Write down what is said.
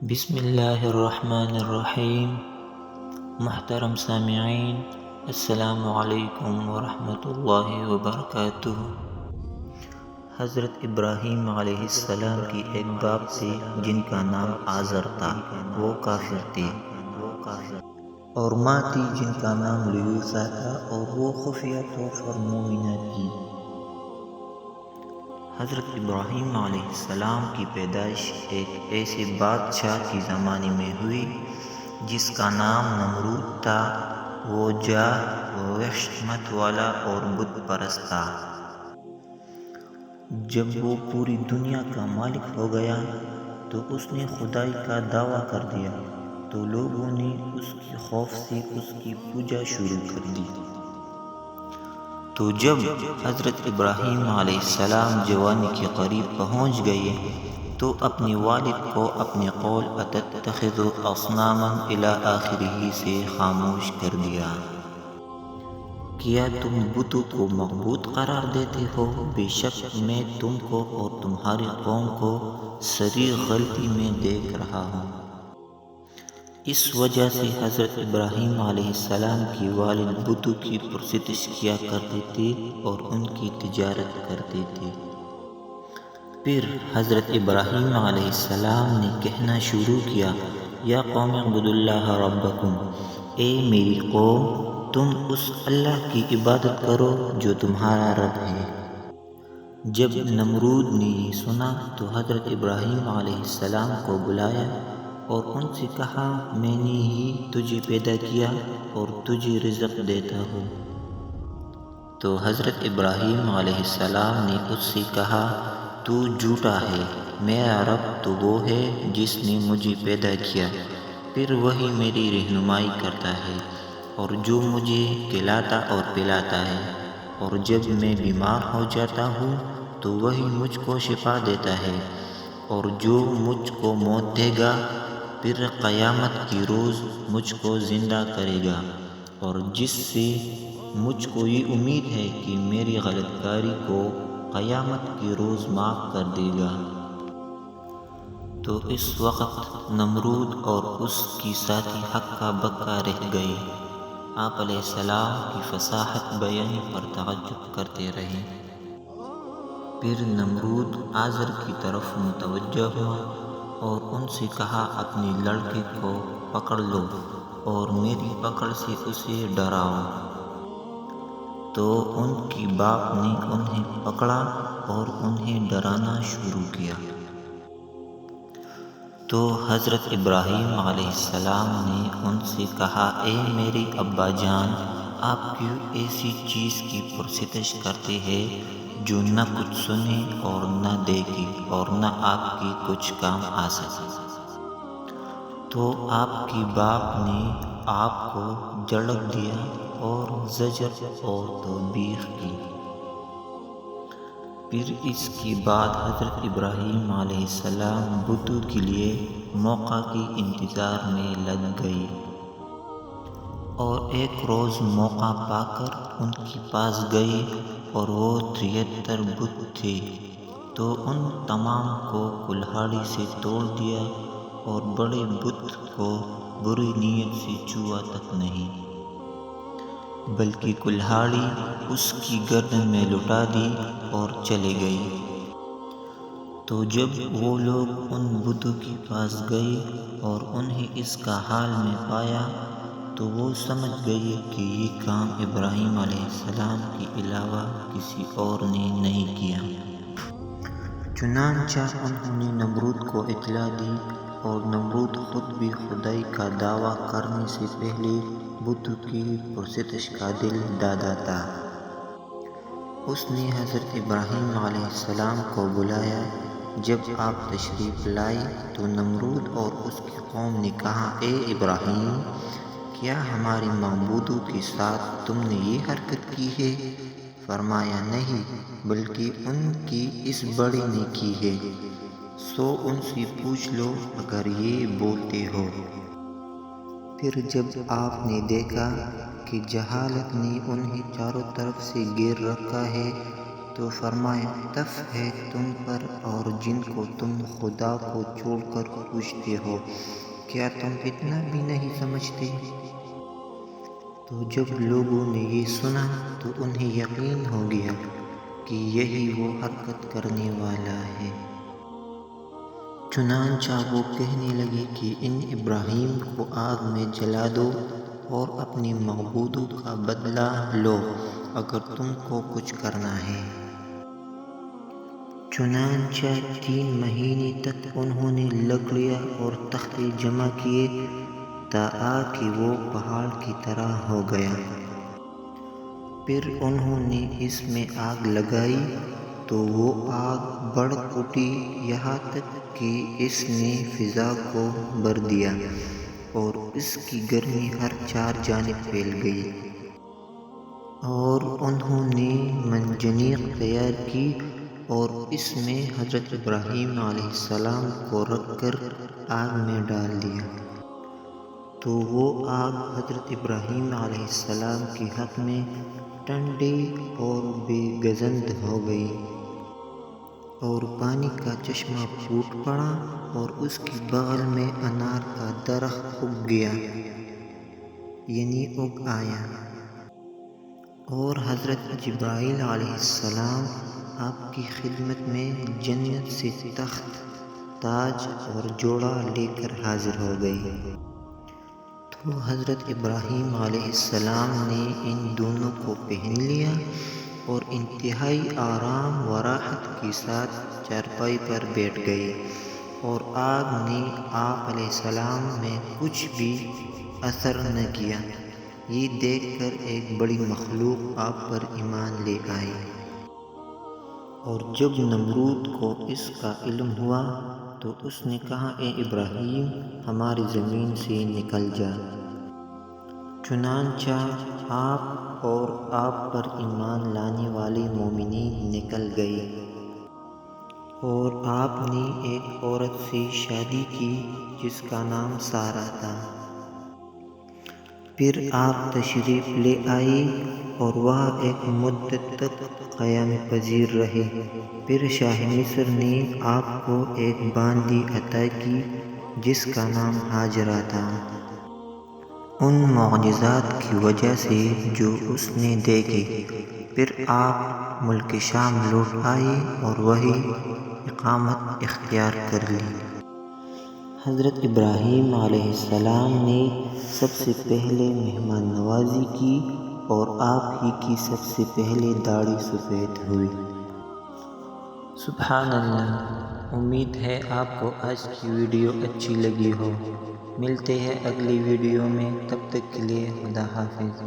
بسم اللہ الرحمن الرحیم۔ محترم سامعین، السلام علیکم ورحمۃ اللہ وبرکاتہ۔ حضرت ابراہیم علیہ السلام کی ایک باپ تھے جن کا نام آزر تھا، وہ کافر تھے، اور ماں تھی جن کا نام لیوسا تھا اور وہ خفیہ طور پر مومنہ تھی۔ حضرت ابراہیم علیہ السلام کی پیدائش ایک ایسے بادشاہ کے زمانے میں ہوئی جس کا نام نمرود تھا۔ وہ وحشت والا اور بت پرست تھا۔ جب وہ پوری دنیا کا مالک ہو گیا تو اس نے خدائی کا دعویٰ کر دیا، تو لوگوں نے اس کے خوف سے اس کی پوجا شروع کر دی۔ تو جب حضرت ابراہیم علیہ السلام جوانی کے قریب پہنچ گئے تو اپنے والد کو اپنے قول اتتخذ اصناما الی آخرہ سے خاموش کر دیا۔ کیا تم بتوں کو معبود قرار دیتے ہو؟ بے شک میں تم کو اور تمہاری قوم کو صریح غلطی میں دیکھ رہا ہوں۔ اس وجہ سے حضرت ابراہیم علیہ السلام کے والد بتوں کی پرستش کیا کرتے تھے اور ان کی تجارت کرتے تھے۔ پھر حضرت ابراہیم علیہ السلام نے کہنا شروع کیا، یا قوم اعبدوا اللہ ربکم، اے میری قوم تم اس اللہ کی عبادت کرو جو تمہارا رب ہے۔ جب نمرود نے یہ سنا تو حضرت ابراہیم علیہ السلام کو بلایا اور ان سے کہا، میں نے ہی تجھے پیدا کیا اور تجھے رزق دیتا ہوں۔ تو حضرت ابراہیم علیہ السلام نے اس سے کہا، تو جھوٹا ہے، میرا رب تو وہ ہے جس نے مجھے پیدا کیا، پھر وہی میری رہنمائی کرتا ہے اور جو مجھے کھلاتا اور پلاتا ہے، اور جب میں بیمار ہو جاتا ہوں تو وہی مجھ کو شفا دیتا ہے، اور جو مجھ کو موت دے گا پھر قیامت کی روز مجھ کو زندہ کرے گا، اور جس سے مجھ کو یہ امید ہے کہ میری غلط کاری کو قیامت کی روز معاف کر دے گا۔ تو اس وقت نمرود اور اس کی ساتھی ہکا بکا رہ گئے۔ آپ علیہ السلام کی فصاحت بیانی پر تعجب کرتے رہے۔ پھر نمرود آزر کی طرف متوجہ ہوا اور ان سے کہا، اپنے لڑکے کو پکڑ لو اور میری پکڑ سے اسے ڈراؤ۔ تو ان کی باپ نے انہیں پکڑا اور انہیں ڈرانا شروع کیا۔ تو حضرت ابراہیم علیہ السلام نے ان سے کہا، اے میرے ابا جان، آپ کیوں ایسی چیز کی پرستش کرتے ہیں جو نہ کچھ سنے اور نہ دیکھے اور نہ آپ کی کچھ کام آ سکے؟ تو آپ کے باپ نے آپ کو جھڑک دیا اور زجر اور توبیخ کی۔ پھر اس کے بعد حضرت ابراہیم علیہ السلام بتوں کے لیے موقع کے انتظار میں لگ گئے، اور ایک روز موقع پا کر ان کے پاس گئے اور وہ 73 بت تھے، تو ان تمام کو کلہاڑی سے توڑ دیا اور بڑے بت کو بری نیت سے چھوا تک نہیں، بلکہ کلہاڑی اس کی گردن میں لٹا دی اور چلے گئے۔ تو جب وہ لوگ ان بتوں کے پاس گئے اور انہیں اس کا حال میں پایا تو وہ سمجھ گئے کہ یہ کام ابراہیم علیہ السلام کے علاوہ کسی اور نے نہیں کیا۔ چنانچہ انہوں نے نمرود کو اطلاع دی، اور نمرود خود بھی خدائی کا دعویٰ کرنے سے پہلے بتوں کی پرستش کا دل دادا تھا۔ اس نے حضرت ابراہیم علیہ السلام کو بلایا۔ جب آپ تشریف لائے تو نمرود اور اس کی قوم نے کہا، اے ابراہیم، کیا ہمارے معبودوں کے ساتھ تم نے یہ حرکت کی ہے؟ فرمایا، نہیں، بلکہ ان کی اس بڑے نے کی ہے، سو ان سے پوچھ لو اگر یہ بولتے ہو۔ پھر جب آپ نے دیکھا کہ جہالت نے انہیں چاروں طرف سے گھیر رکھا ہے تو فرمایا تف ہے تم پر اور جن کو تم خدا کو چھوڑ کر پوجتے ہو، کیا تم اتنا بھی نہیں سمجھتے؟ تو جب لوگوں نے یہ سنا تو انہیں یقین ہو گیا کہ یہی وہ حرکت کرنے والا ہے۔ چنانچہ وہ کہنے لگے کہ ان ابراہیم کو آگ میں جلا دو اور اپنے معبودوں کا بدلہ لو اگر تم کو کچھ کرنا ہے۔ چنانچہ 3 مہینے تک انہوں نے لکڑیاں اور تختے جمع کیے تاکہ وہ پہاڑ کی طرح ہو گیا۔ پھر انہوں نے اس میں آگ لگائی تو وہ آگ بڑھ اٹھی یہاں تک کہ اس نے فضا کو بھر دیا اور اس کی گرمی ہر 4 جانب پھیل گئی۔ اور انہوں نے منجنیق تیار کی اور اس میں حضرت ابراہیم علیہ السلام کو رکھ کر آگ میں ڈال دیا، تو وہ آگ حضرت ابراہیم علیہ السلام کے حق میں ٹھنڈی اور بے گزند ہو گئی، اور پانی کا چشمہ پھوٹ پڑا اور اس کے بغل میں انار کا درخت اگ گیا، یعنی اگ آیا۔ اور حضرت جبرائیل علیہ السلام آپ کی خدمت میں جنت سے تخت، تاج اور جوڑا لے کر حاضر ہو گئے۔ تو حضرت ابراہیم علیہ السلام نے ان دونوں کو پہن لیا اور انتہائی آرام و راحت کے ساتھ چارپائی پر بیٹھ گئے، اور آگ نے آپ علیہ السلام میں کچھ بھی اثر نہ کیا۔ یہ دیکھ کر ایک بڑی مخلوق آپ پر ایمان لے آئی۔ اور جب نمرود کو اس کا علم ہوا تو اس نے کہا اے ابراہیم ہماری زمین سے نکل جا۔ چنانچہ آپ اور آپ پر ایمان لانے والے مومنین نکل گئے، اور آپ نے ایک عورت سے شادی کی جس کا نام سارہ تھا۔ پھر آپ تشریف لے آئے اور وہاں ایک مدت تک قیام پذیر رہے۔ پھر شاہ مصر نے آپ کو ایک باندی عطا کی جس کا نام ہاجرہ تھا۔ ان معجزات کی وجہ سے جو اس نے دیکھے، پھر آپ ملک شام لوٹ آئے اور وہیں اقامت اختیار کر لی۔ حضرت ابراہیم علیہ السلام نے سب سے پہلے مہمان نوازی کی اور آپ ہی کی سب سے پہلے داڑھی سفید ہوئی۔ سبحان اللہ۔ امید ہے آپ کو آج کی ویڈیو اچھی لگی ہو۔ ملتے ہیں اگلی ویڈیو میں، تب تک کے لیے خدا حافظ۔